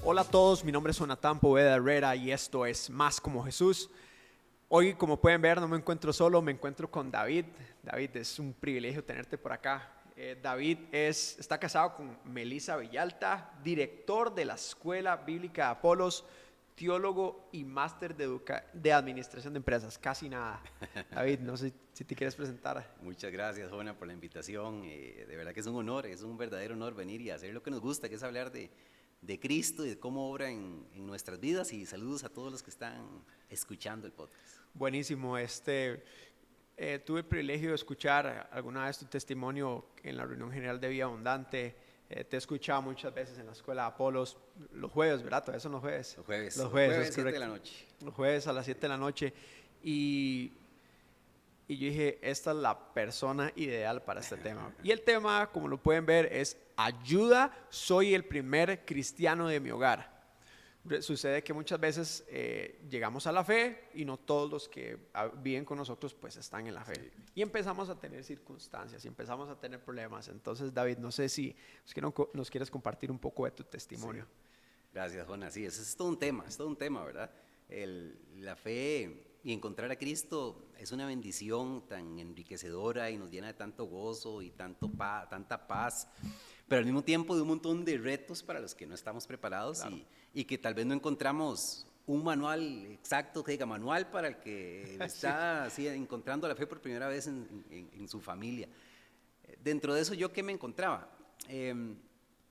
Hola a todos, mi nombre es Jonathan Poveda Herrera y esto es Más como Jesús. Hoy, como pueden ver, no me encuentro solo, me encuentro con David. David, es un privilegio tenerte por acá. David está casado con Melissa Villalta, director de la Escuela Bíblica de Apolos, teólogo y máster de Administración de Empresas. Casi nada. David, no sé si te quieres presentar. Muchas gracias, Jona, por la invitación. De verdad que es un honor, es un verdadero honor venir y hacer lo que nos gusta, que es hablar de Cristo y de cómo obra en nuestras vidas. Y saludos a todos los que están escuchando el podcast. Buenísimo. Tuve el privilegio de escuchar alguna vez tu testimonio en la reunión general de Vida Abundante. Te he escuchado muchas veces en la escuela de Apolos, los jueves, ¿verdad? Todavía son los jueves. Los jueves, es 7 de correcto. la noche. Los jueves a las 7 de la noche. Y yo dije, esta es la persona ideal para este tema. Y el tema, como lo pueden ver, es ayuda, soy el primer cristiano de mi hogar. Sucede que muchas veces llegamos a la fe y no todos los que viven con nosotros pues están en la fe. Sí. Y empezamos a tener circunstancias y empezamos a tener problemas. Entonces, David, no sé si nos quieres compartir un poco de tu testimonio. Sí. Gracias, Jona. Sí, eso es todo un tema, ¿verdad? La fe y encontrar a Cristo es una bendición tan enriquecedora y nos llena de tanto gozo y tanta paz, pero al mismo tiempo de un montón de retos para los que no estamos preparados. Claro. y que tal vez no encontramos un manual exacto, que diga manual para el que está así, encontrando la fe por primera vez en su familia. Dentro de eso, ¿yo qué me encontraba?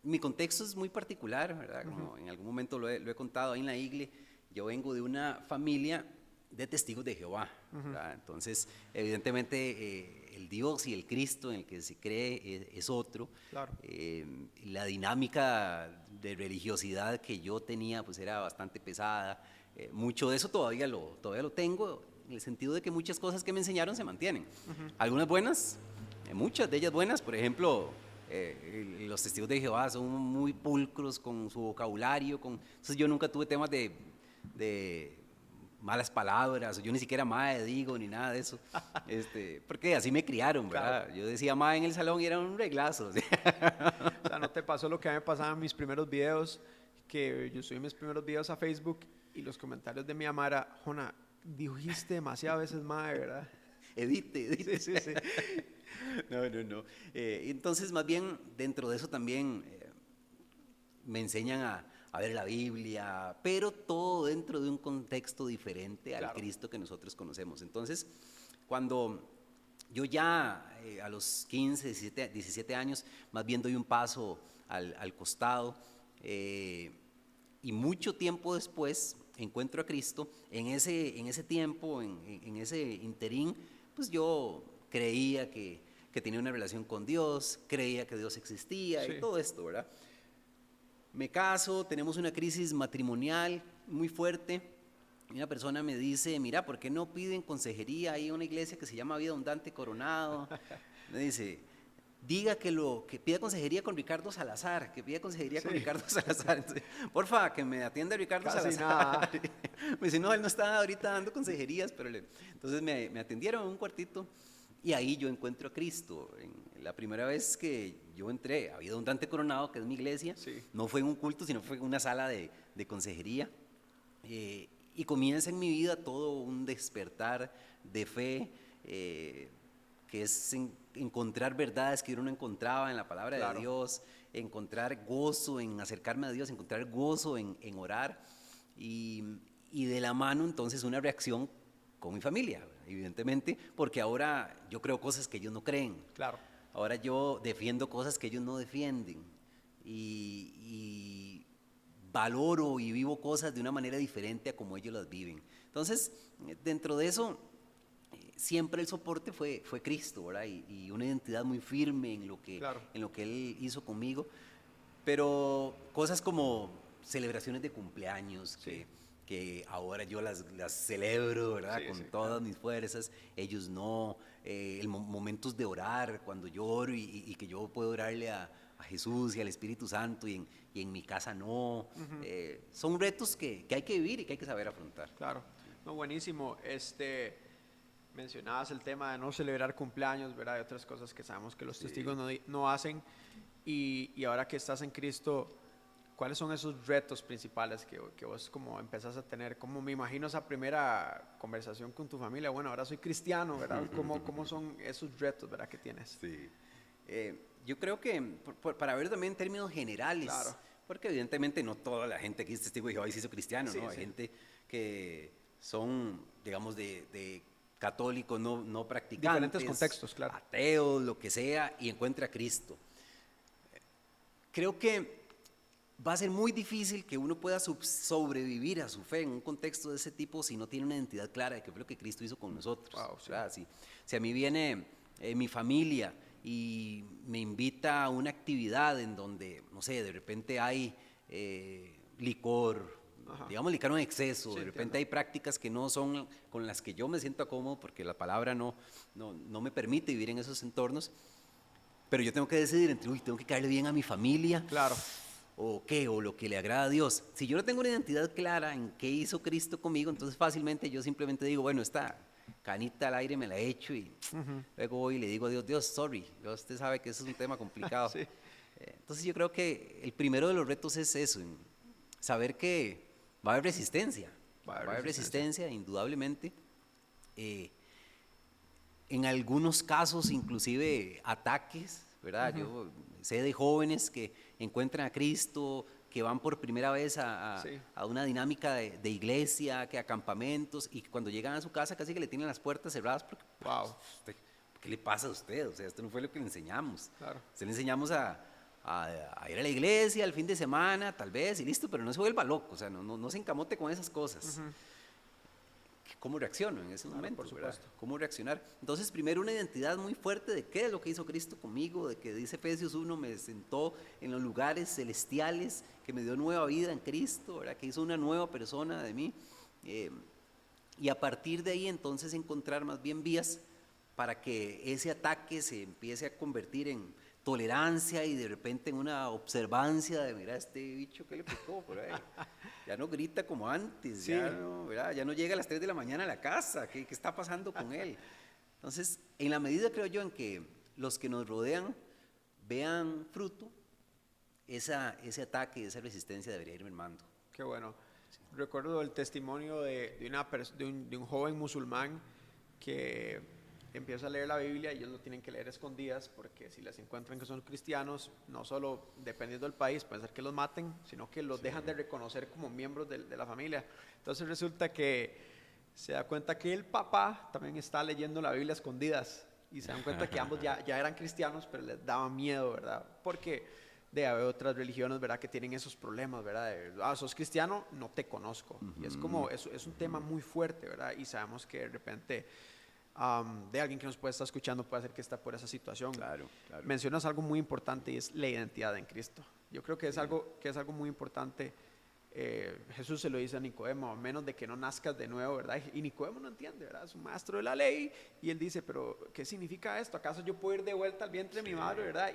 Mi contexto es muy particular, ¿verdad? Como en algún momento lo he contado ahí en la iglesia. Yo vengo de una familia de testigos de Jehová, ¿verdad? Entonces, evidentemente, el Dios y el Cristo en el que se cree es otro. Claro. La dinámica de religiosidad que yo tenía pues era bastante pesada. Mucho de eso todavía lo tengo, en el sentido de que muchas cosas que me enseñaron se mantienen. Algunas buenas, muchas de ellas buenas. Por ejemplo, los testigos de Jehová son muy pulcros con su vocabulario. Entonces yo nunca tuve temas de malas palabras, yo ni siquiera mae digo ni nada de eso, porque así me criaron, ¿verdad? Claro. Yo decía mae en el salón y era un reglazo. ¿Sí? O sea, ¿no te pasó lo que a mí me pasaba en mis primeros videos? Que yo subí mis primeros videos a Facebook y los comentarios de mi mamá era, Jona, dijiste demasiadas veces mae, ¿verdad? Edite. Sí. No. Entonces, más bien, dentro de eso también me enseñan a ver la Biblia, pero todo dentro de un contexto diferente al Cristo que nosotros conocemos. Entonces, cuando yo ya a los 15, 17 años, más bien doy un paso al costado, y mucho tiempo después encuentro a Cristo. En ese tiempo, en ese interín, pues yo creía que tenía una relación con Dios, creía que Dios existía, sí, y todo esto, ¿verdad? Me caso, tenemos una crisis matrimonial muy fuerte. Y una persona me dice, mira, ¿por qué no piden consejería ahí en una iglesia que se llama Vida Abundante Coronado? Me dice, diga que pida consejería con Ricardo Salazar, que pida consejería con Ricardo Salazar. Entonces, porfa, que me atienda Ricardo Casi Salazar. Nada. Me dice, no, él no está ahorita dando consejerías, pero entonces me atendieron en un cuartito. Y ahí yo encuentro a Cristo. La primera vez que yo entré a Vida Abundante Coronado, que es mi iglesia, sí, no fue en un culto, sino fue en una sala de consejería. Y comienza en mi vida todo un despertar de fe, que es encontrar verdades que yo no encontraba en la palabra de Dios, encontrar gozo en acercarme a Dios, encontrar gozo en orar. Y de la mano, entonces, una reacción con mi familia, evidentemente, porque ahora yo creo cosas que ellos no creen. Claro. Ahora yo defiendo cosas que ellos no defienden. Y valoro y vivo cosas de una manera diferente a como ellos las viven. Entonces, dentro de eso, siempre el soporte fue Cristo, ¿verdad? Y una identidad muy firme en lo que Él hizo conmigo. Pero cosas como celebraciones de cumpleaños, sí, que ahora yo las celebro, ¿verdad? Sí, con todas mis fuerzas, ellos no. Momentos de orar, cuando yo oro y que yo puedo orarle a Jesús y al Espíritu Santo y en mi casa no. Son retos que hay que vivir y que hay que saber afrontar. Claro, no, buenísimo. Mencionabas el tema de no celebrar cumpleaños, ¿verdad? Y otras cosas que sabemos que los testigos no hacen. Y ahora que estás en Cristo, ¿cuáles son esos retos principales que vos como empezás a tener? Como me imagino esa primera conversación con tu familia, bueno, ahora soy cristiano, ¿verdad? ¿Cómo son esos retos, ¿verdad? Que tienes. Sí. Yo creo que para ver también en términos generales, Claro. porque evidentemente no toda la gente aquí es testigo de Jehová y se hizo cristiano, Sí, ¿no? Hay sí. gente que son, digamos, de católicos no practicantes, Diferentes contextos, claro. ateos, lo que sea, y encuentra a Cristo. Creo que va a ser muy difícil que uno pueda sobrevivir a su fe en un contexto de ese tipo si no tiene una identidad clara de qué fue lo que Cristo hizo con nosotros. Wow, sí. ¿Verdad? Si a mí viene mi familia y me invita a una actividad en donde, no sé, de repente hay licor, Ajá. digamos licor en exceso, Sí, de repente entiendo. hay prácticas que no son con las que yo me siento cómodo porque la palabra no me permite vivir en esos entornos, pero yo tengo que decidir entre, tengo que caerle bien a mi familia Claro. o qué, o lo que le agrada a Dios. Si yo no tengo una identidad clara en qué hizo Cristo conmigo, entonces fácilmente yo simplemente digo, bueno, esta canita al aire me la echo y luego voy y le digo a Dios, Dios, sorry, usted sabe que eso es un tema complicado. Sí. Entonces yo creo que el primero de los retos es eso, en saber que va a haber resistencia, Va a haber resistencia, indudablemente. En algunos casos inclusive ataques, ¿verdad? Yo sé de jóvenes que encuentran a Cristo, que van por primera vez Sí. a una dinámica de iglesia, que a campamentos, y cuando llegan a su casa casi que le tienen las puertas cerradas porque, Wow. ¿qué le pasa a usted? O sea, esto no fue lo que le enseñamos. Claro. Usted le enseñamos a ir a la iglesia el fin de semana, tal vez, y listo, pero no se vuelva loco, o sea, no se encamote con esas cosas. ¿Cómo reacciono en ese momento? por ¿verdad? supuesto. ¿Cómo reaccionar? Entonces, primero una identidad muy fuerte de qué es lo que hizo Cristo conmigo, de que dice Efesios 1, me sentó en los lugares celestiales, que me dio nueva vida en Cristo, ¿verdad? Que hizo una nueva persona de mí. Y a partir de ahí entonces encontrar más bien vías para que ese ataque se empiece a convertir en tolerancia y de repente en una observancia de, mira, este bicho, ¿qué le picó por ahí? Ya no grita como antes, Sí. ya no llega a las 3 de la mañana a la casa, ¿qué está pasando con él? Entonces, en la medida, creo yo, en que los que nos rodean vean fruto, ese ataque, esa resistencia debería ir mermando. Qué bueno. Recuerdo el testimonio de un joven musulmán que empieza a leer la Biblia y ellos lo tienen que leer escondidas porque si les encuentran que son cristianos, no solo dependiendo del país, puede ser que los maten, sino que los dejan de reconocer como miembros de la familia. Entonces resulta que se da cuenta que el papá también está leyendo la Biblia escondidas y se dan cuenta que ambos ya eran cristianos, pero les daba miedo, ¿verdad? Porque de haber otras religiones, ¿verdad? Que tienen esos problemas, ¿verdad? Sos cristiano, no te conozco. Y es como, es un tema muy fuerte, ¿verdad? Y sabemos que de repente de alguien que nos puede estar escuchando puede ser que está por esa situación. Claro. Mencionas algo muy importante y es la identidad en Cristo. Yo creo que es algo muy importante. Jesús se lo dice a Nicodemo, a menos de que no nazcas de nuevo, ¿verdad? Y Nicodemo no entiende, ¿verdad? Es un maestro de la ley y él dice, pero ¿qué significa esto? ¿Acaso yo puedo ir de vuelta al vientre de mi madre, ¿verdad?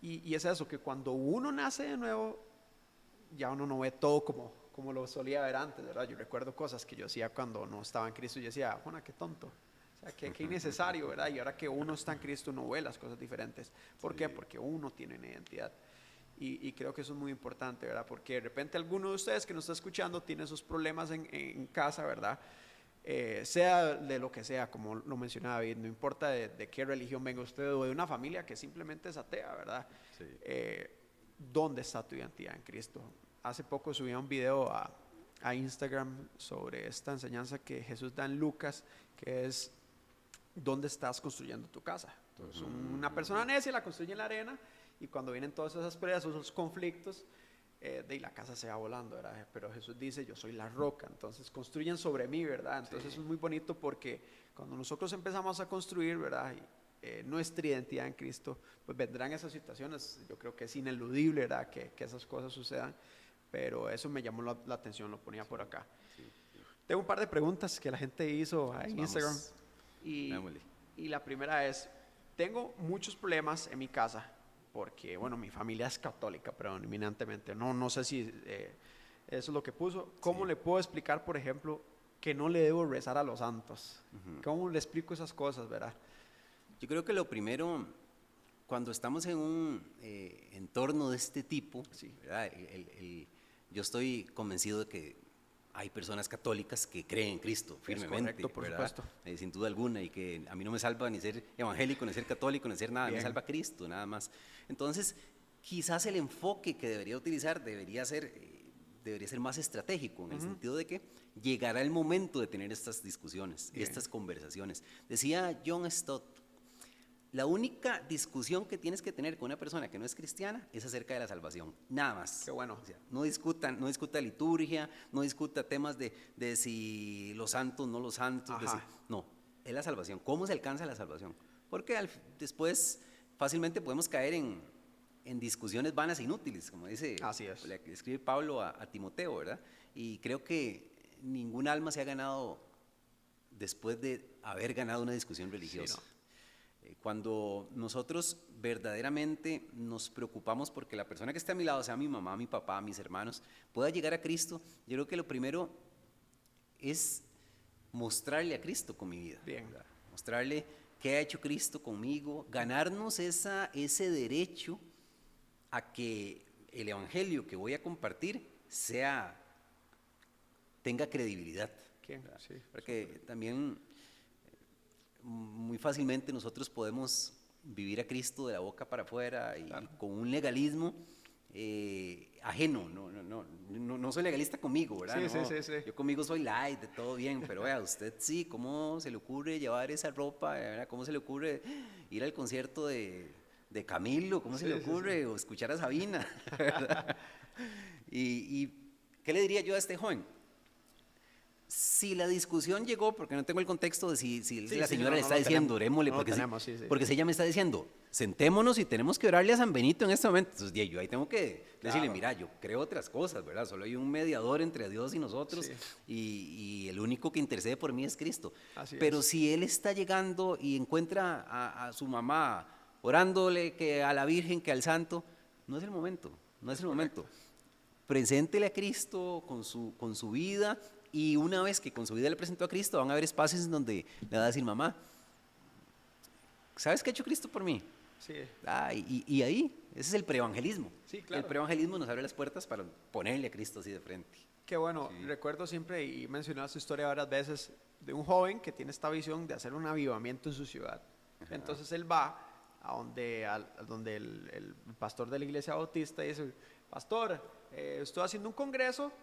Y es eso, que cuando uno nace de nuevo, ya uno no ve todo como lo solía ver antes, ¿verdad? Yo recuerdo cosas que yo hacía cuando no estaba en Cristo y yo decía, Juana, qué tonto. O sea, qué innecesario, ¿verdad? Y ahora que uno está en Cristo, uno ve las cosas diferentes. ¿Por qué? Porque uno tiene una identidad. Y creo que eso es muy importante, ¿verdad? Porque de repente alguno de ustedes que nos está escuchando tiene esos problemas en casa, ¿verdad? Sea de lo que sea, como lo mencionaba David, no importa de qué religión venga usted o de una familia que simplemente es atea, ¿verdad? Sí. ¿Dónde está tu identidad en Cristo? Hace poco subí un video a Instagram sobre esta enseñanza que Jesús da en Lucas, que es ¿dónde estás construyendo tu casa? Entonces, una persona necia la construye en la arena y cuando vienen todas esas peleas, esos conflictos, de la casa se va volando, ¿verdad? Pero Jesús dice, yo soy la roca, entonces construyen sobre mí, ¿verdad? Entonces es muy bonito porque cuando nosotros empezamos a construir, ¿verdad? Nuestra identidad en Cristo, pues vendrán esas situaciones, yo creo que es ineludible, ¿verdad? Que esas cosas sucedan, pero eso me llamó la atención, lo ponía por acá. Tengo un par de preguntas que la gente hizo en Instagram y la primera es, tengo muchos problemas en mi casa porque, bueno, mi familia es católica predominantemente, no sé si eso es lo que puso. ¿Cómo le puedo explicar, por ejemplo, que no le debo rezar a los santos? ¿Cómo le explico esas cosas, verdad? Yo creo que lo primero cuando estamos en un entorno de este tipo, Sí. ¿verdad? Yo estoy convencido de que hay personas católicas que creen en Cristo firmemente, correcto, por ¿verdad? supuesto. Sin duda alguna, y que a mí no me salva ni ser evangélico, ni ser católico, ni ser nada, Bien. me salva Cristo, nada más. Entonces, quizás el enfoque que debería utilizar debería ser más estratégico, en el sentido de que llegará el momento de tener estas discusiones, Bien. estas conversaciones. Decía John Stott, la única discusión que tienes que tener con una persona que no es cristiana es acerca de la salvación, nada más. Qué bueno. O sea, no discuta liturgia, no discuta temas de si los santos, no los santos, no, es la salvación. ¿Cómo se alcanza la salvación? Porque después fácilmente podemos caer en discusiones vanas e inútiles, como dice, Así es. le escribe Pablo a Timoteo, ¿verdad? Y creo que ningún alma se ha ganado después de haber ganado una discusión religiosa. Sí, no. Cuando nosotros verdaderamente nos preocupamos porque la persona que está a mi lado, sea mi mamá, mi papá, mis hermanos, pueda llegar a Cristo, yo creo que lo primero es mostrarle a Cristo con mi vida. Bien. ¿Verdad? Mostrarle qué ha hecho Cristo conmigo, ganarnos ese derecho a que el evangelio que voy a compartir tenga credibilidad. Sí, porque también muy fácilmente nosotros podemos vivir a Cristo de la boca para afuera y con un legalismo ajeno. No soy legalista conmigo, ¿verdad? Sí. Yo conmigo soy light, de todo bien, pero vea, usted sí, ¿cómo se le ocurre llevar esa ropa? ¿Verdad? ¿Cómo se le ocurre ir al concierto de Camilo? ¿Cómo se le ocurre? O escuchar a Sabina, ¿verdad? ¿Y qué le diría yo a este joven? Si la discusión llegó, porque no tengo el contexto de si la señora le está diciendo, orémosle, porque si ella me está diciendo, sentémonos y tenemos que orarle a San Benito en este momento, entonces yo ahí tengo que decirle, mira, yo creo otras cosas, ¿verdad? Solo hay un mediador entre Dios y nosotros, y el único que intercede por mí es Cristo. Pero si él está llegando y encuentra a su mamá orándole que a la Virgen, que al Santo, no es el momento, no es el momento. Preséntele a Cristo con su vida. Y una vez que con su vida le presentó a Cristo, van a haber espacios en donde le va a decir, mamá, ¿sabes qué ha hecho Cristo por mí? Sí. Y ahí, ese es el preevangelismo. Sí, claro. El preevangelismo nos abre las puertas para ponerle a Cristo así de frente. Qué bueno, recuerdo siempre, y he mencionado su historia varias veces, de un joven que tiene esta visión de hacer un avivamiento en su ciudad. Ajá. Entonces él va a donde el pastor de la iglesia bautista y dice, pastor, estoy haciendo un congreso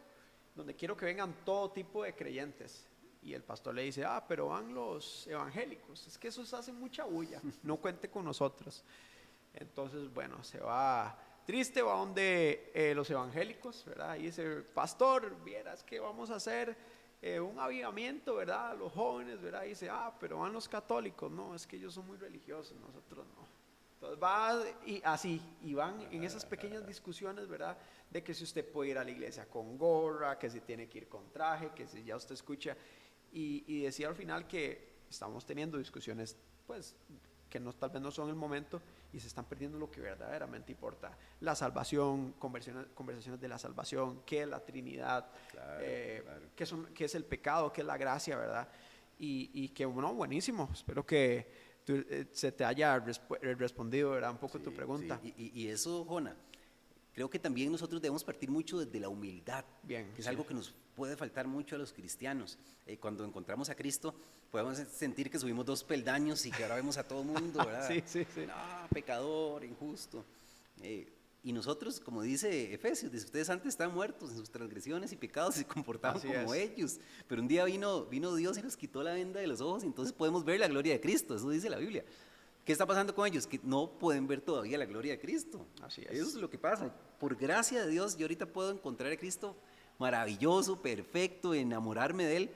donde quiero que vengan todo tipo de creyentes. Y el pastor le dice, pero van los evangélicos, es que esos hacen mucha bulla, no cuente con nosotros. Entonces, bueno, se va triste, va donde los evangélicos, ¿verdad? Y dice, pastor, vieras que vamos a hacer un avivamiento, ¿verdad? Los jóvenes, ¿verdad? Y dice, pero van los católicos, no, es que ellos son muy religiosos, nosotros no. Entonces va y así, y van en esas pequeñas discusiones, ¿verdad? De que si usted puede ir a la iglesia con gorra, que si tiene que ir con traje, que si ya usted escucha. Y decía al final que estamos teniendo discusiones, pues, que tal vez no son el momento y se están perdiendo lo que verdaderamente importa. La salvación, conversaciones de la salvación, qué es la Trinidad, qué es el pecado, qué es la gracia, ¿verdad? Y que, bueno, buenísimo. Espero que se te haya respondido, ¿verdad? Un poco tu pregunta. Y eso, Jona, creo que también nosotros debemos partir mucho desde la humildad, que es algo que nos puede faltar mucho a los cristianos. Cuando encontramos a Cristo, podemos sentir que subimos 2 peldaños y que ahora vemos a todo el mundo, ¿verdad? Sí. No, pecador, injusto. Y nosotros, como dice Efesios, dice, ustedes antes estaban muertos en sus transgresiones y pecados y se comportaban como ellos. Pero un día vino Dios y nos quitó la venda de los ojos y entonces podemos ver la gloria de Cristo. Eso dice la Biblia. ¿Qué está pasando con ellos? Que no pueden ver todavía la gloria de Cristo. Así es. Eso es lo que pasa. Por gracia de Dios, yo ahorita puedo encontrar a Cristo maravilloso, perfecto, enamorarme de Él,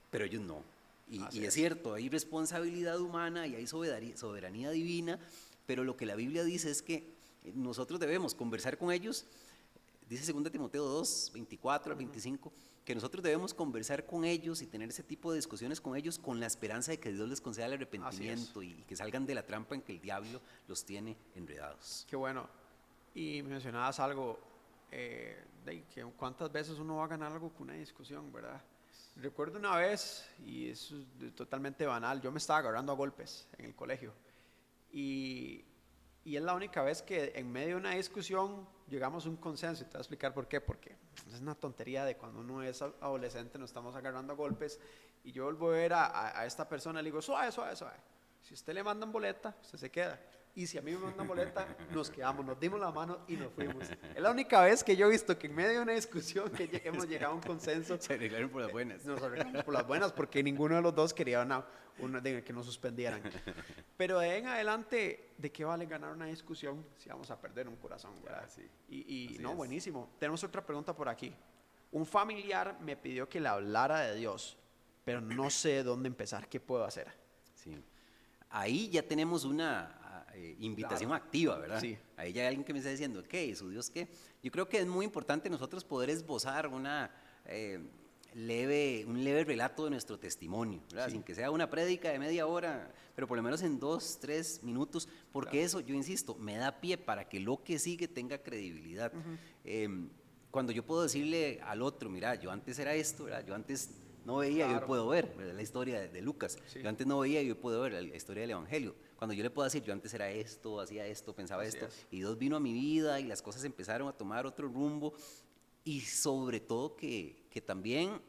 pero ellos no. Y es cierto, hay responsabilidad humana y hay soberanía divina, pero lo que la Biblia dice es que nosotros debemos conversar con ellos, dice 2 Timoteo 2, 24 al 25, que nosotros debemos conversar con ellos y tener ese tipo de discusiones con ellos con la esperanza de que Dios les conceda el arrepentimiento y que salgan de la trampa en que el diablo los tiene enredados. Qué bueno. Y mencionabas algo, de que cuántas veces uno va a ganar algo con una discusión, ¿verdad? Recuerdo una vez, y eso es totalmente banal, yo me estaba agarrando a golpes en el colegio y Y es la única vez que en medio de una discusión llegamos a un consenso, y te voy a explicar por qué, porque es una tontería de cuando uno es adolescente, nos estamos agarrando a golpes, y yo vuelvo a ver a esta persona y le digo, suave, suave, suave, si usted le mandan boleta, usted se queda, y si a mí me mandan boleta, nos quedamos, nos dimos la mano y nos fuimos. Es la única vez que yo he visto que en medio de una discusión que hemos llegado a un consenso. Se arreglaron por las buenas. Nos arreglamos por las buenas, porque ninguno de los dos quería que nos suspendieran. Pero de ahí en adelante, ¿de qué vale ganar una discusión si vamos a perder un corazón, ¿verdad? Sí. Y no, Es. buenísimo. Tenemos otra pregunta por aquí. Un familiar me pidió que le hablara de Dios, pero no sé dónde empezar. ¿Qué puedo hacer? Sí. Ahí ya tenemos una invitación Claro. activa, ¿verdad? Sí. Ahí ya hay alguien que me está diciendo, ¿qué? ¿Su Dios qué? Yo creo que es muy importante nosotros poder esbozar un leve relato de nuestro testimonio, ¿verdad? Sí. Sin que sea una prédica de media hora, pero por lo menos en 2, 3 minutos, porque Claro. eso, yo insisto, me da pie para que lo que sigue tenga credibilidad. Cuando yo puedo decirle al otro, mira, yo antes era esto, ¿verdad? Yo antes no veía y hoy Claro. puedo ver, ¿verdad? La historia de Lucas. Sí. Yo antes no veía y hoy puedo ver la historia del Evangelio. Cuando yo le puedo decir, yo antes era esto, hacía esto, pensaba Así esto, es. y Dios vino a mi vida y las cosas empezaron a tomar otro rumbo, y sobre todo que también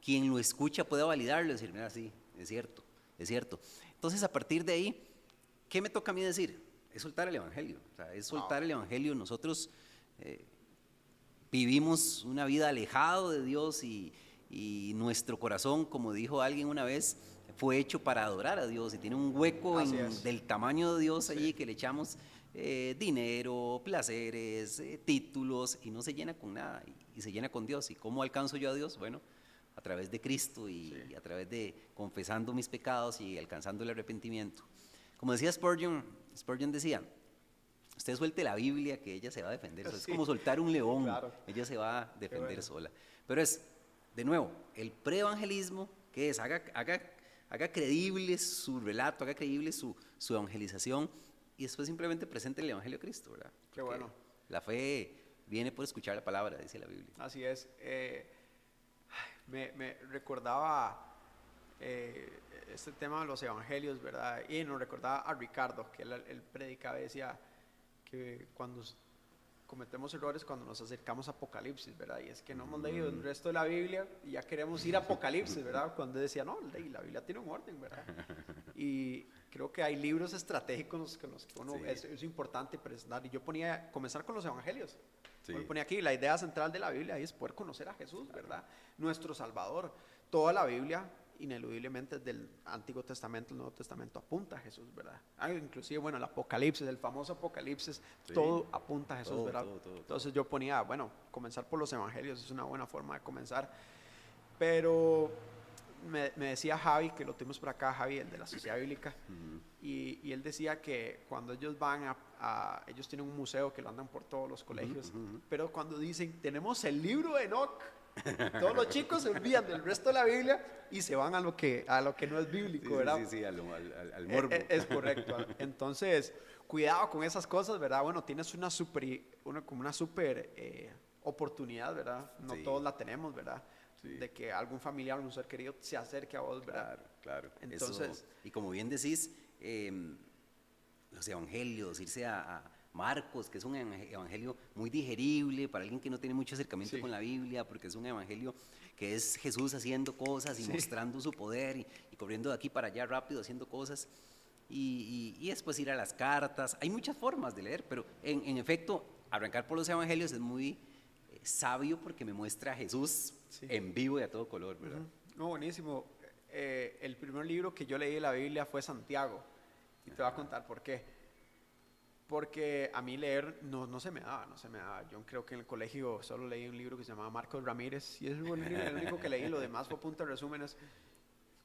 quien lo escucha pueda validarlo y decir, mira, sí, es cierto, es cierto. Entonces, a partir de ahí, ¿qué me toca a mí decir? Es soltar el Evangelio, o sea, es soltar el Evangelio. Nosotros vivimos una vida alejado de Dios y nuestro corazón, como dijo alguien una vez, fue hecho para adorar a Dios y tiene un hueco Así es. del tamaño de Dios allí Sí. que le echamos dinero, placeres, títulos, y no se llena con nada y se llena con Dios. ¿Y cómo alcanzo yo a Dios? Bueno, a través de Cristo y a través de confesando mis pecados y alcanzando el arrepentimiento. Como decía Spurgeon decía, usted suelte la Biblia que ella se va a defender. Eso es Sí. como soltar un león, Claro. ella se va a defender bueno. sola. Pero es, de nuevo, el preevangelismo, que es, haga creíble su relato, haga creíble su evangelización, y después simplemente presente el Evangelio de Cristo, ¿verdad? Qué Porque bueno. la fe viene por escuchar la palabra, dice la Biblia. Así es. Me recordaba este tema de los evangelios, ¿verdad? Y nos recordaba a Ricardo, que él predicaba y decía que cuando cometemos errores cuando nos acercamos a Apocalipsis, ¿verdad? Y es que no hemos leído el resto de la Biblia y ya queremos ir a Apocalipsis, ¿verdad? Cuando decía, no, la Biblia tiene un orden, ¿verdad? Y creo que hay libros estratégicos con los que uno Sí. es importante presentar. Y yo comenzar con los evangelios. Sí. Yo ponía aquí, la idea central de la Biblia es poder conocer a Jesús, ¿verdad? Nuestro Salvador. Toda la Biblia, ineludiblemente, del Antiguo Testamento, el Nuevo Testamento, apunta a Jesús, ¿verdad? Inclusive, bueno, el Apocalipsis, el famoso Apocalipsis, Sí. todo apunta a Jesús, Todo, ¿verdad? todo. Entonces yo ponía, bueno, comenzar por los evangelios es una buena forma de comenzar. Pero me decía Javi, que lo tuvimos por acá, Javi, el de la Sociedad Bíblica, y él decía que cuando ellos van ellos tienen un museo que lo andan por todos los colegios, pero cuando dicen, tenemos el libro de Enoch, todos los chicos se olvidan del resto de la Biblia y se van a lo que no es bíblico, ¿verdad? Sí, al morbo. Es correcto. Entonces, cuidado con esas cosas, ¿verdad? Bueno, tienes una super oportunidad, ¿verdad? No Sí. todos la tenemos, ¿verdad? Sí. De que algún familiar o un ser querido se acerque a vos, ¿verdad? Claro. Entonces, y como bien decís, los evangelios, irse a Marcos, que es un evangelio muy digerible para alguien que no tiene mucho acercamiento Sí. con la Biblia, porque es un evangelio que es Jesús haciendo cosas y Sí. mostrando su poder y corriendo de aquí para allá rápido haciendo cosas. Y después ir a las cartas. Hay muchas formas de leer, pero en efecto, arrancar por los evangelios es muy sabio porque me muestra a Jesús Sí. en vivo y a todo color, ¿verdad? no, buenísimo. El primer libro que yo leí de la Biblia fue Santiago. Y te voy a contar por qué. Porque a mí leer no se me daba. Yo creo que en el colegio solo leí un libro que se llamaba Marcos Ramírez. Y es el único que leí. Lo demás fue punta de resúmenes.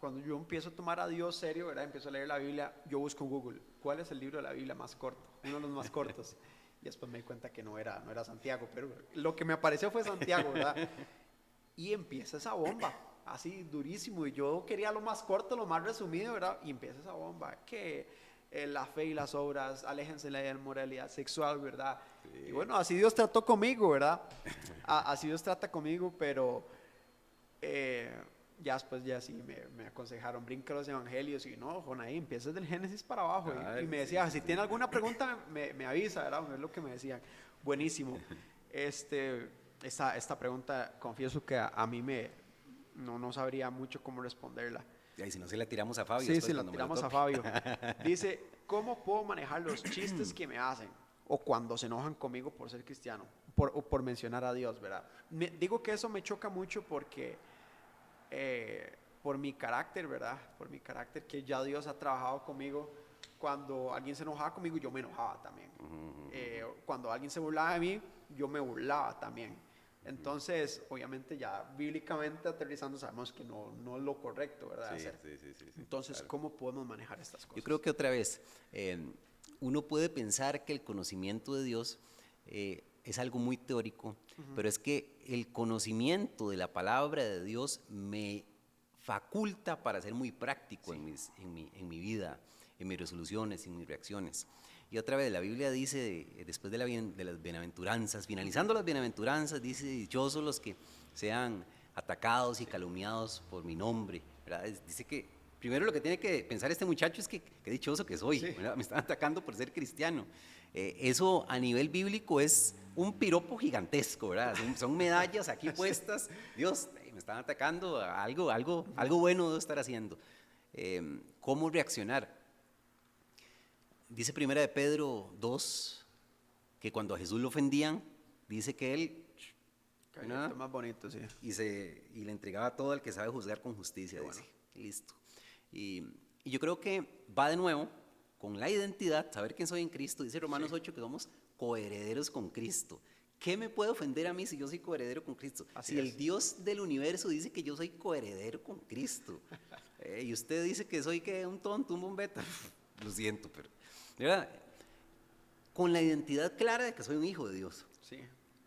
Cuando yo empiezo a tomar a Dios serio, ¿verdad? Empiezo a leer la Biblia, yo busco en Google, ¿cuál es el libro de la Biblia más corto? Uno de los más cortos. Y después me di cuenta que no era Santiago, pero lo que me apareció fue Santiago, ¿verdad? Y empieza esa bomba, así durísimo. Y yo quería lo más corto, lo más resumido, ¿verdad? Y empieza esa bomba, que la fe y las obras, aléjense de la inmoralidad sexual, ¿verdad? Sí. Y bueno, así Dios trató conmigo, ¿verdad? Así Dios trata conmigo, pero ya después ya sí me aconsejaron, brinca los evangelios y no, Jonaí, empiezas del Génesis para abajo. Y me decía, si tiene alguna pregunta, me avisa, ¿verdad? Es lo que me decían. Buenísimo. Esta pregunta, confieso que a mí no sabría mucho cómo responderla. Y si no, se la tiramos a Fabio. Sí, la tiramos a Fabio. Dice, ¿cómo puedo manejar los chistes que me hacen? O cuando se enojan conmigo por ser cristiano, o por mencionar a Dios, ¿verdad? Digo que eso me choca mucho porque, por mi carácter, ¿verdad? Por mi carácter, que ya Dios ha trabajado conmigo. Cuando alguien se enojaba conmigo, yo me enojaba también. Cuando alguien se burlaba de mí, yo me burlaba también. Entonces, obviamente ya bíblicamente aterrizando sabemos que no es lo correcto, ¿verdad? Sí. Entonces, claro. ¿cómo podemos manejar estas cosas? Yo creo que otra vez, uno puede pensar que el conocimiento de Dios es algo muy teórico, pero es que el conocimiento de la palabra de Dios me faculta para ser muy práctico en mi vida, en mis resoluciones, en mis reacciones. Y otra vez, la Biblia dice, después de las bienaventuranzas, finalizando las bienaventuranzas, dice, dichosos los que sean atacados y calumniados por mi nombre, ¿verdad? Dice que primero lo que tiene que pensar este muchacho es que qué dichoso que soy, ¿verdad? Me están atacando por ser cristiano. Eso a nivel bíblico es un piropo gigantesco, ¿verdad? Son medallas aquí puestas. Dios, me están atacando, algo bueno debo estar haciendo. ¿Cómo reaccionar? Dice Primera de Pedro 2 que cuando a Jesús lo ofendían, dice que él más bonito, sí. y le entregaba todo al que sabe juzgar con justicia, dice. Bueno. Listo. Y yo creo que va de nuevo con la identidad, saber quién soy en Cristo. Dice Romanos 8 que somos coherederos con Cristo. ¿Qué me puede ofender a mí si yo soy coheredero con Cristo? Si el Dios del universo dice que yo soy coheredero con Cristo, y usted dice que soy un tonto, un bombeta, lo siento, pero ¿verdad? Con la identidad clara de que soy un hijo de Dios, sí.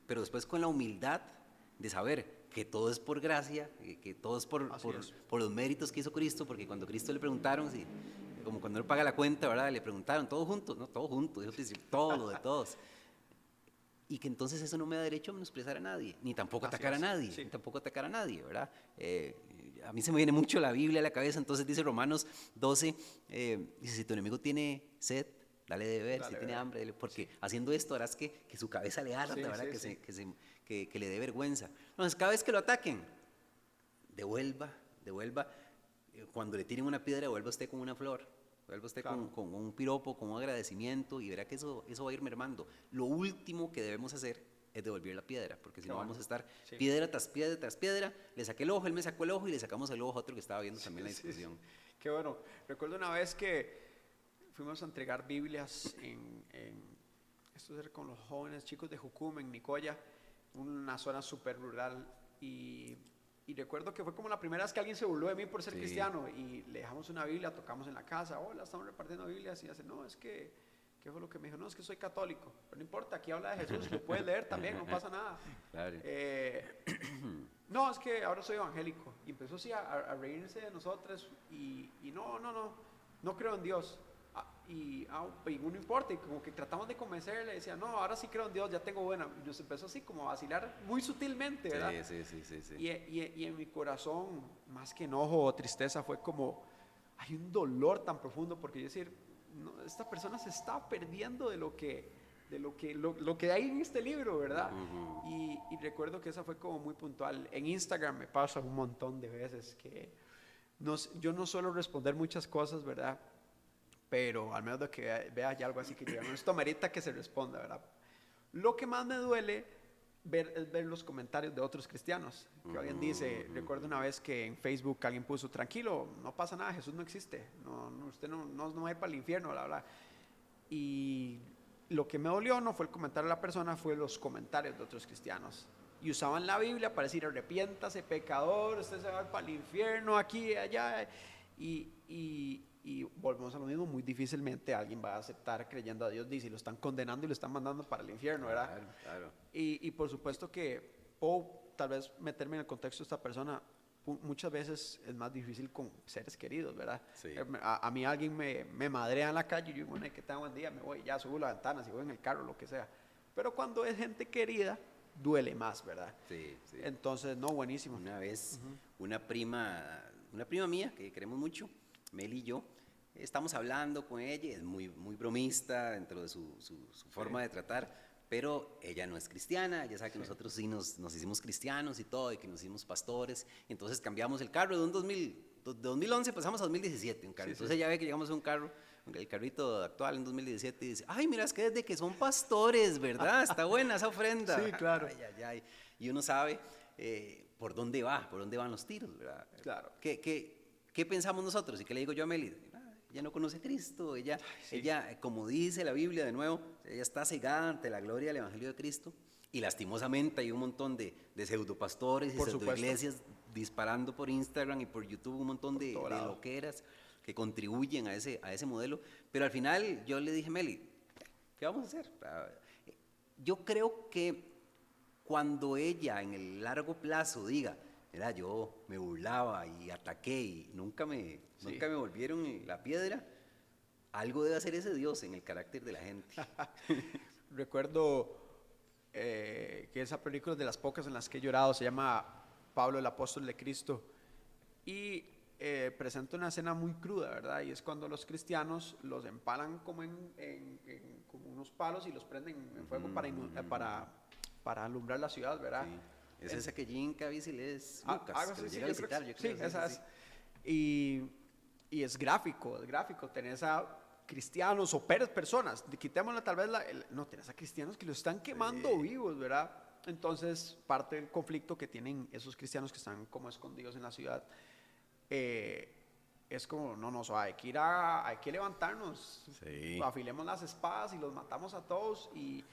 Pero después con la humildad de saber que todo es por gracia, que todo es por los méritos que hizo Cristo, porque cuando Cristo le preguntaron, como cuando él paga la cuenta, ¿verdad? Le preguntaron, ¿todos juntos? No, todos juntos, dijo que todo lo de todos. Y que entonces eso no me da derecho a menospreciar a nadie, ni tampoco atacar a nadie, ni tampoco atacar a nadie, ¿verdad? A mí se me viene mucho la Biblia a la cabeza, entonces dice Romanos 12, dice, si tu enemigo tiene sed, dale de beber, si tiene hambre, porque haciendo esto harás que su cabeza le arda, ¿verdad? Que le dé vergüenza. Entonces, cada vez que lo ataquen, devuelva, cuando le tiren una piedra, devuelva usted con una flor, devuelva usted con un piropo, con un agradecimiento, y verá que eso va a ir mermando. Lo último que debemos hacer es devolver la piedra, porque si no vamos a estar piedra tras piedra tras piedra. Le saqué el ojo, él me sacó el ojo y le sacamos el ojo a otro que estaba viendo también la discusión. Qué bueno. Recuerdo una vez que fuimos a entregar Biblias esto era con los jóvenes chicos de Jucum, en Nicoya, una zona súper rural, y recuerdo que fue como la primera vez que alguien se burló de mí por ser cristiano, y le dejamos una Biblia, tocamos en la casa, hola, estamos repartiendo Biblias, y hace, no, es que, ¿qué fue lo que me dijo? No, es que soy católico, pero no importa, aquí habla de Jesús, lo puedes leer también, no pasa nada. Claro. No, es que ahora soy evangélico, y empezó así a reírse de nosotros, y no creo en Dios. Y no importa, y como que tratamos de convencerle, decía, no, ahora sí creo en Dios, ya tengo buena. Y nos empezó así como a vacilar muy sutilmente, ¿verdad? Sí. Y en mi corazón, más que enojo o tristeza, fue como, hay un dolor tan profundo, porque yo decir, no, esta persona se está perdiendo de lo que hay en este libro, ¿verdad? Y recuerdo que esa fue como muy puntual. En Instagram me pasa un montón de veces que yo no suelo responder muchas cosas, ¿verdad? Pero al menos de que vea ya algo así que diga, no, esto merita que se responda, ¿verdad? Lo que más me duele es ver los comentarios de otros cristianos, que alguien dice, recuerdo una vez que en Facebook alguien puso, tranquilo, no pasa nada, Jesús no existe, usted no va a ir para el infierno, bla, bla. Y lo que me dolió no fue el comentario de la persona, fue los comentarios de otros cristianos. Y usaban la Biblia para decir, arrepiéntase, pecador, usted se va para el infierno, aquí, allá. Y volvemos a lo mismo, muy difícilmente alguien va a aceptar creyendo a Dios, dice, y lo están condenando y lo están mandando para el infierno, ¿verdad? Claro. Y por supuesto que puedo tal vez meterme en el contexto de esta persona, muchas veces es más difícil con seres queridos, ¿verdad? Sí. A mí alguien me madrea en la calle y yo digo, bueno, que tenga buen día, me voy, ya subo la ventana, si voy en el carro, lo que sea. Pero cuando es gente querida, duele más, ¿verdad? Sí, sí. Entonces, no, buenísimo. Una vez, una prima mía que queremos mucho, Mel y yo, estamos hablando con ella, es muy, muy bromista dentro de su forma de tratar, pero ella no es cristiana, ella sabe que nosotros sí nos hicimos cristianos y todo, y que nos hicimos pastores, entonces cambiamos el carro de 2011 pasamos a 2017 un carro, entonces ella ve que llegamos a un carro, el carrito actual en 2017 y dice, ay, mira, es que desde que son pastores, ¿verdad? Está buena esa ofrenda. Sí, claro. Ay, ay, ay. Y uno sabe por dónde van los tiros, ¿verdad? Claro. ¿Qué pensamos nosotros? ¿Y qué le digo yo a Meli? Ella no conoce a Cristo, ella, como dice la Biblia de nuevo, ella está cegada ante la gloria del Evangelio de Cristo, y lastimosamente hay un montón de pseudopastores y pseudoiglesias disparando por Instagram y por YouTube un montón de loqueras que contribuyen a ese modelo, pero al final yo le dije, Meli, ¿qué vamos a hacer? Yo creo que cuando ella en el largo plazo diga, mira, yo me burlaba y ataqué y nunca me volvieron la piedra, algo debe hacer ese Dios en el carácter de la gente. Recuerdo que esa película de las pocas en las que he llorado se llama Pablo el apóstol de Cristo, y presenta una escena muy cruda, ¿verdad? Y es cuando los cristianos los empalan como como unos palos y los prenden en fuego para alumbrar la ciudad, ¿verdad? Sí. Es esa que Jim Caviezel es Lucas, que lo llega a visitar, yo creo. Sí, esa es. Y es gráfico, tenés a cristianos o personas, quitémosle tal vez tenés a cristianos que lo están quemando vivos, ¿verdad? Entonces, parte del conflicto que tienen esos cristianos que están como escondidos en la ciudad, es como, hay que levantarnos, afilemos las espadas y los matamos a todos y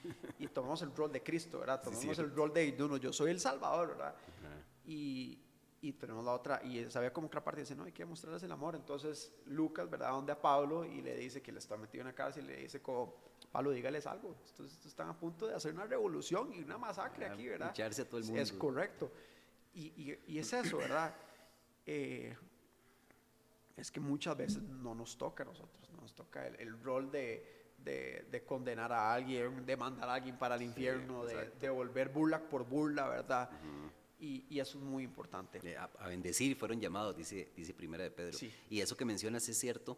tomamos el rol de Cristo, ¿verdad? Tomamos el rol de yo soy el Salvador, ¿verdad? Y tenemos la otra, y sabía como que la parte dice, no, hay que mostrarles el amor. Entonces Lucas, ¿verdad?, donde a Pablo y le dice que le está metido en la cárcel y le dice como, Pablo, dígales algo, estos están a punto de hacer una revolución y una masacre aquí, ¿verdad? Echarse a todo el mundo. Es correcto. Y es eso, ¿verdad? Es que muchas veces no nos toca a nosotros, nos toca el rol de condenar a alguien, de mandar a alguien para el infierno, de volver burla por burla, ¿verdad? Y eso es muy importante. A bendecir fueron llamados, dice Primera de Pedro. Sí. Y eso que mencionas es cierto,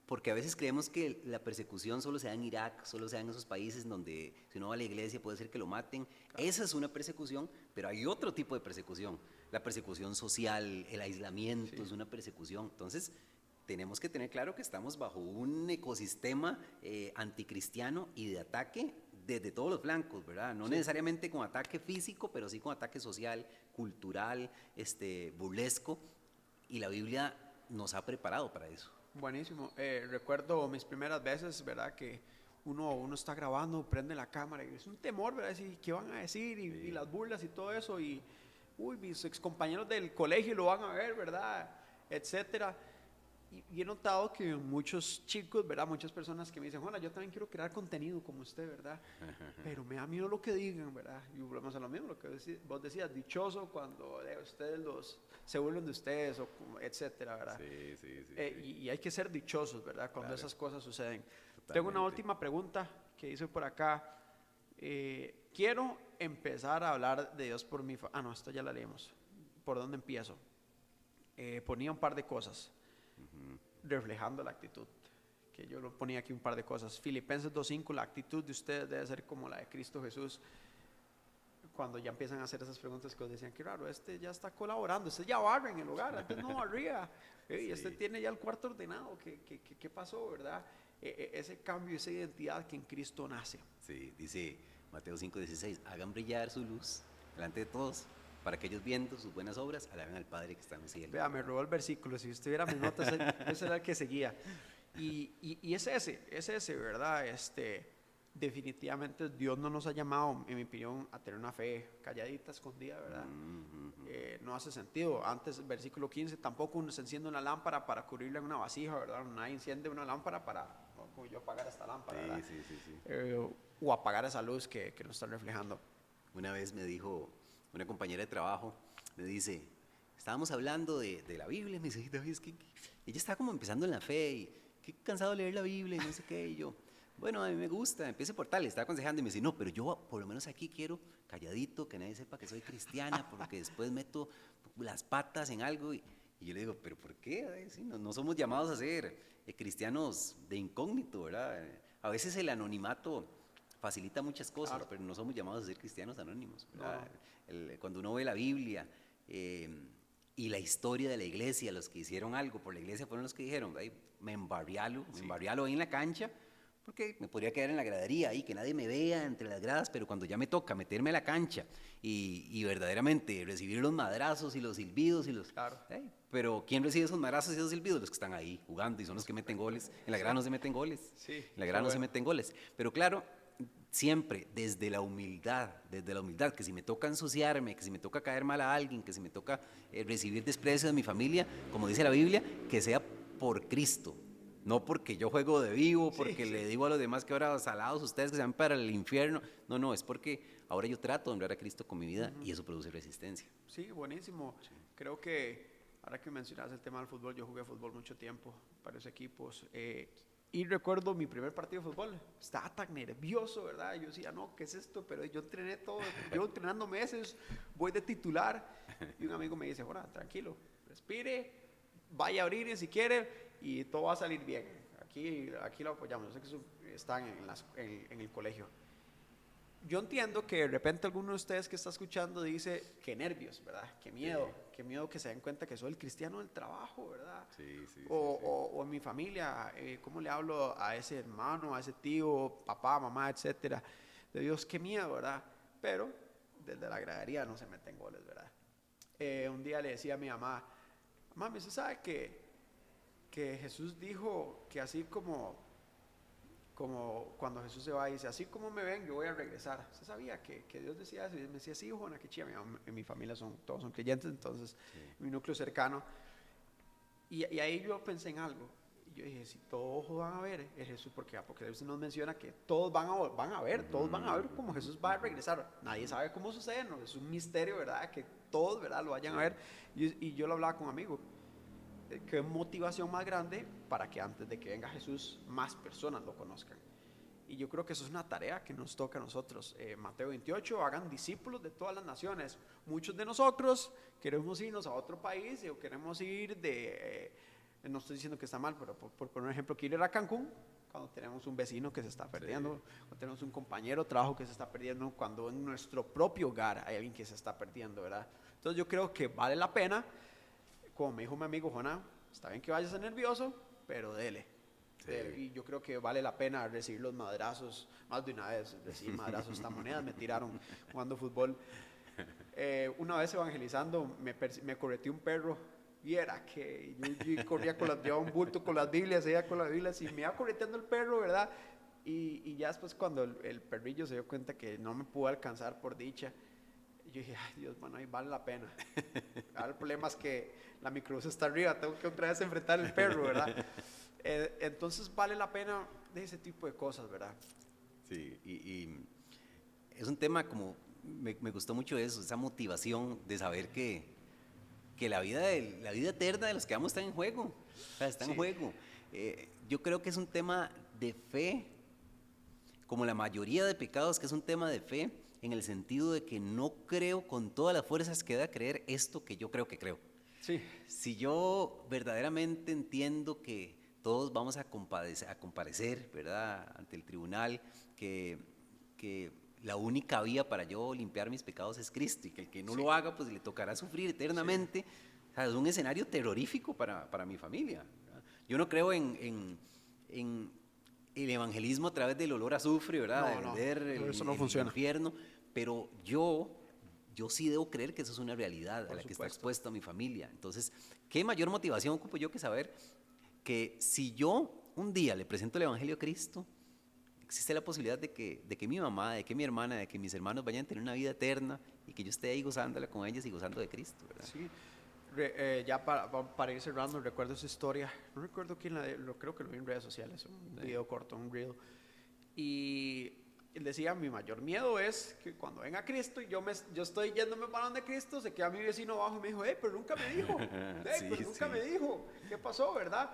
porque a veces creemos que la persecución solo se da en Irak, solo se da en esos países donde si uno va a la iglesia puede ser que lo maten. Claro. Esa es una persecución, pero hay otro tipo de persecución. La persecución social, el aislamiento es una persecución. Entonces, tenemos que tener claro que estamos bajo un ecosistema anticristiano y de ataque desde todos los flancos, ¿verdad? No necesariamente con ataque físico, pero sí con ataque social, cultural, burlesco, y la Biblia nos ha preparado para eso. Buenísimo. Recuerdo mis primeras veces, ¿verdad? Que uno está grabando, prende la cámara y es un temor, ¿verdad? Decir, ¿qué van a decir? Y las burlas y todo eso. Y, mis excompañeros del colegio lo van a ver, ¿verdad? Etcétera. Y he notado que muchos chicos, ¿verdad? Muchas personas que me dicen, Juana, yo también quiero crear contenido como usted, ¿verdad? Pero me da miedo lo que digan, ¿verdad? Y volvemos a lo mismo, lo que vos decías, dichoso cuando ustedes se burlen de ustedes, etcétera, ¿verdad? Sí. Y hay que ser dichosos, ¿verdad? Cuando esas cosas suceden. Totalmente. Tengo una última pregunta que hice por acá. Quiero empezar a hablar de Dios por mi no, esta ya la leímos. ¿Por dónde empiezo? Ponía un par de cosas reflejando la actitud, que yo lo ponía aquí un par de cosas. Filipenses 2:5, la actitud de ustedes debe ser como la de Cristo Jesús. Cuando ya empiezan a hacer esas preguntas que os decían, qué raro, ya está colaborando, ya barre en el hogar, antes no barría, y tiene ya el cuarto ordenado, ¿qué pasó, verdad? Ese cambio, esa identidad que en Cristo nace. Sí, dice Mateo 5:16, hagan brillar su luz delante de todos, para que ellos viendo sus buenas obras alaben al Padre que está en el cielo. Vea, me robó el versículo, si usted viera mis notas, ese era el que seguía. Y es ese, ¿verdad? Definitivamente Dios no nos ha llamado, en mi opinión, a tener una fe calladita, escondida, ¿verdad? No hace sentido. Antes, versículo 15, tampoco se enciende una lámpara para cubrirla en una vasija, ¿verdad? Nadie enciende una lámpara como yo apagar esta lámpara, ¿verdad? Sí. O apagar esa luz que nos está reflejando. Una vez me dijo una compañera de trabajo, me dice, estábamos hablando de la Biblia, me dice, David, es que ella está como empezando en la fe y qué cansado de leer la Biblia y no sé qué, y yo, Bueno, a mí me gusta, empiece por tal, le estaba aconsejando y me dice, no, pero yo por lo menos aquí quiero calladito, que nadie sepa que soy cristiana, porque después meto las patas en algo. Y yo le digo, ¿pero por qué? Ay, sí, no, no somos llamados a ser cristianos de incógnito, ¿verdad? A veces el anonimato facilita muchas cosas, Claro. pero no somos llamados a ser cristianos anónimos, No, ¿verdad? no. Cuando uno ve la Biblia y la historia de la iglesia, los que hicieron algo por la iglesia fueron los que dijeron, "Ay, me embarrialo ahí en la cancha, porque me podría quedar en la gradería ahí, que nadie me vea entre las gradas, pero cuando ya me toca meterme a la cancha y verdaderamente recibir los madrazos y los silbidos y los... Claro. Pero ¿quién recibe esos madrazos y esos silbidos? Los que están ahí jugando y son los que meten goles. En la grada no se meten goles. Sí, En la grada no se bueno. meten goles. Pero claro, siempre desde la humildad, que si me toca ensuciarme, que si me toca caer mal a alguien, que si me toca recibir desprecio de mi familia, como dice la Biblia, que sea por Cristo. No porque yo juego de vivo, porque Sí, le sí. digo a los demás que ahora salados ustedes que se van para el infierno. No, no, es porque ahora yo trato de honrar a Cristo con mi vida y eso produce resistencia. Sí, buenísimo. Creo que ahora que mencionas el tema del fútbol, yo jugué fútbol mucho tiempo, varios equipos. Y recuerdo mi primer partido de fútbol, estaba tan nervioso, ¿verdad? Yo decía, no, ¿qué es esto? Pero yo entrené todo, llevo entrenando meses, voy de titular. Y un amigo me dice, bueno, tranquilo, respire, vaya a abrir si quiere y todo va a salir bien. Aquí lo apoyamos. Yo sé que eso está en el colegio. Yo entiendo que de repente alguno de ustedes que está escuchando dice, qué nervios, ¿verdad? Qué miedo que se den cuenta que soy el cristiano del trabajo, ¿verdad? Sí, sí, O en mi familia, ¿cómo le hablo a ese hermano, a ese tío, papá, mamá, etcétera? De Dios, qué miedo, ¿verdad? Pero desde la gradería no se meten goles, ¿verdad? Un día le decía a mi mamá, mami, ¿usted sabe que Jesús dijo que así como cuando Jesús se va y dice, así como me ven, yo voy a regresar? ¿Usted sabía que Dios decía eso? Y él me decía, sí, Juana, qué chida. En mi familia todos son creyentes, entonces mi núcleo cercano. Y ahí yo pensé en algo. Y yo dije, si todos ojos van a ver, es Jesús, porque Apocalipsis nos menciona que todos todos van a ver cómo Jesús va a regresar. Nadie sabe cómo sucede, no, es un misterio, ¿verdad? Que todos, ¿verdad? Lo vayan a ver. Y yo lo hablaba con un amigo. Qué motivación más grande para que antes de que venga Jesús más personas lo conozcan. Y yo creo que eso es una tarea que nos toca a nosotros. Mateo 28, hagan discípulos de todas las naciones. Muchos de nosotros queremos irnos a otro país o queremos ir no estoy diciendo que está mal, pero por poner un ejemplo, quiero ir a Cancún cuando tenemos un vecino que se está perdiendo, cuando tenemos un compañero de trabajo que se está perdiendo, cuando en nuestro propio hogar hay alguien que se está perdiendo, ¿verdad? Entonces yo creo que vale la pena, como me dijo mi amigo Jonah, está bien que vayas a nervioso, pero dele. Y yo creo que vale la pena recibir los madrazos, más de una vez, decir madrazos, esta moneda me tiraron jugando fútbol. Una vez evangelizando, me correteó un perro, y era que yo corría llevaba un bulto con las Biblias, ella con las Biblias, y me iba correteando el perro, ¿verdad? Y ya después cuando el perrillo se dio cuenta que no me pudo alcanzar por dicha, yo dije, ay Dios, bueno, ahí vale la pena. Ahora el problema es que la microbús está arriba, tengo que otra vez enfrentar el perro, ¿verdad? Entonces vale la pena de ese tipo de cosas, ¿verdad? Sí, y es un tema como, me gustó mucho eso, esa motivación de saber que la vida eterna de los que vamos está en juego, o sea, está en Sí. juego. Yo creo que es un tema de fe, como la mayoría de pecados, que es un tema de fe, en el sentido de que no creo con todas las fuerzas que da creer esto que yo creo que creo. Sí. Si yo verdaderamente entiendo que todos vamos a comparecer, ¿verdad?, ante el tribunal, que la única vía para yo limpiar mis pecados es Cristo, y que el que no lo haga, pues le tocará sufrir eternamente. O sea, es un escenario terrorífico para mi familia, ¿verdad? Yo no creo en el evangelismo a través del olor a azufre, ¿verdad?, de No, vender eso no el funciona. infierno, pero yo sí debo creer que eso es una realidad a Por la que está supuesto. expuesta mi familia. Entonces, ¿qué mayor motivación ocupo yo que saber que si yo un día le presento el Evangelio a Cristo, existe la posibilidad de que mi mamá, de que mi hermana, de que mis hermanos vayan a tener una vida eterna y que yo esté ahí gozándola con ellas y gozando de Cristo, ¿verdad? Sí. Ya para ir cerrando, recuerdo esa historia. No recuerdo quién creo que lo vi en redes sociales, un video corto, un reel. Y él decía, mi mayor miedo es que cuando venga Cristo y yo estoy yéndome para donde Cristo, se queda mi vecino abajo y me dijo, pero nunca me dijo, pero nunca me dijo, ¿qué pasó, verdad?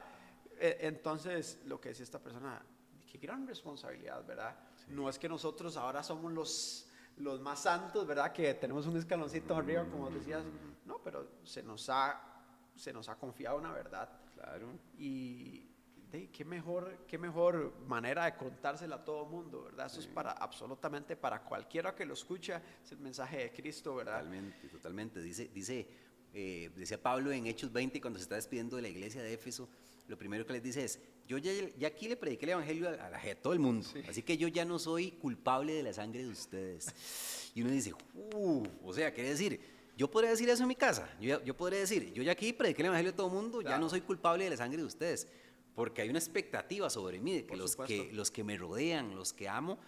Entonces, lo que decía esta persona, qué gran responsabilidad, ¿verdad? Sí. No es que nosotros ahora somos los más santos, ¿verdad? Que tenemos un escaloncito arriba, como decías. No, pero se nos ha confiado una verdad. Claro. Y qué mejor manera de contársela a todo el mundo, ¿verdad? Eso es absolutamente para cualquiera que lo escucha, es el mensaje de Cristo, ¿verdad? Totalmente. Decía Pablo en Hechos 20, cuando se está despidiendo de la iglesia de Éfeso, lo primero que les dice es, yo ya aquí le prediqué el evangelio a todo el mundo, así que yo ya no soy culpable de la sangre de ustedes. Y uno dice, o sea, quiere decir, yo podría decir eso en mi casa, yo podría decir, yo ya aquí prediqué el evangelio a todo el mundo, claro, ya no soy culpable de la sangre de ustedes, porque hay una expectativa sobre mí de que los que me rodean, los que amo,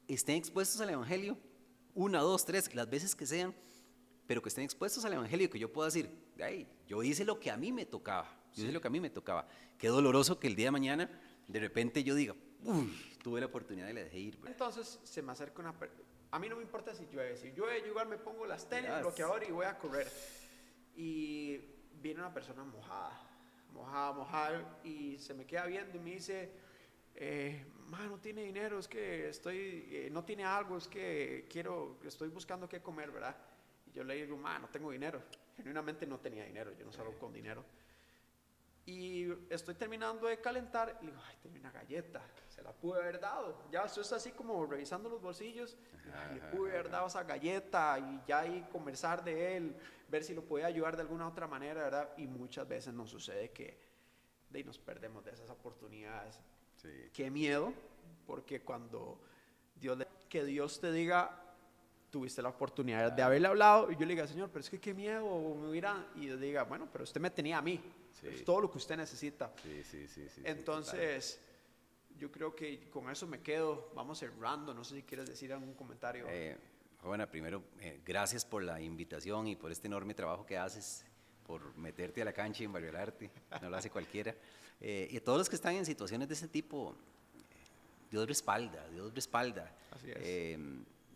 estén expuestos al evangelio, 1, 2, 3, las veces que sean, pero que estén expuestos al evangelio, que yo pueda decir, yo hice lo que a mí me tocaba. Qué doloroso que el día de mañana, de repente yo diga, tuve la oportunidad y la dejé ir. ¿Verdad? Entonces se me acerca una persona. A mí no me importa si llueve. Si llueve, yo igual me pongo las tenis, bloqueador y voy a correr. Y viene una persona mojada, y se me queda viendo y me dice, no tiene dinero, es que no tiene algo, es que estoy buscando qué comer, ¿verdad? Y yo le digo, no tengo dinero. Genuinamente no tenía dinero, yo no salgo con dinero. Y estoy terminando de calentar y le digo, tengo una galleta, se la pude haber dado. Ya esto es así como revisando los bolsillos, le pude haber dado esa galleta y ya ahí conversar de él, ver si lo podía ayudar de alguna otra manera, ¿verdad? Y muchas veces nos sucede que nos perdemos de esas oportunidades. Sí. Qué miedo, porque cuando que Dios te diga, tuviste la oportunidad de haberle hablado, y yo le diga, Señor, pero es que qué miedo, y yo diga, bueno, pero usted me tenía a mí, es todo lo que usted necesita. Sí, entonces, yo creo que con eso me quedo. Vamos cerrando, no sé si quieres decir algún comentario. Bueno, primero, gracias por la invitación y por este enorme trabajo que haces, por meterte a la cancha en Barrio del Arte, no lo hace cualquiera. Y a todos los que están en situaciones de ese tipo, Dios respalda. Así es.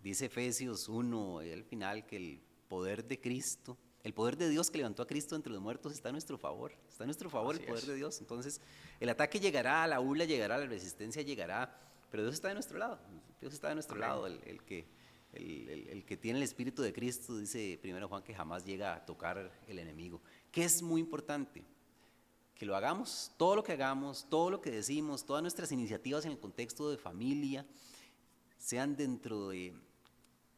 Dice Efesios 1, al final, que el poder de Cristo, el poder de Dios que levantó a Cristo entre los muertos está a nuestro favor. Está a nuestro favor el poder de Dios. Entonces, el ataque llegará, la burla llegará, la resistencia llegará, pero Dios está de nuestro lado. Dios está de nuestro lado. El que tiene el Espíritu de Cristo, dice 1 Juan, que jamás llega a tocar el enemigo. Que es muy importante que lo hagamos, todo lo que hagamos, todo lo que decimos, todas nuestras iniciativas en el contexto de familia, sean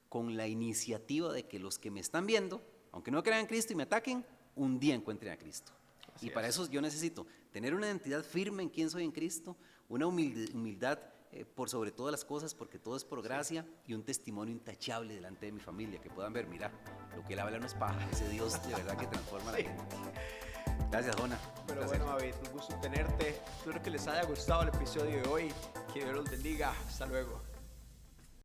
con la iniciativa de que los que me están viendo, aunque no crean en Cristo y me ataquen, un día encuentren a Cristo. Así y para eso yo necesito tener una identidad firme en quién soy en Cristo, una humildad por sobre todas las cosas, porque todo es por gracia, y un testimonio intachable delante de mi familia, que puedan ver, mira, lo que él habla no es paja, ese Dios de verdad que transforma a la gente. Gracias, Jona. Pero bueno, David, un gusto tenerte. Espero que les haya gustado el episodio de hoy. Que Dios los bendiga. Hasta luego.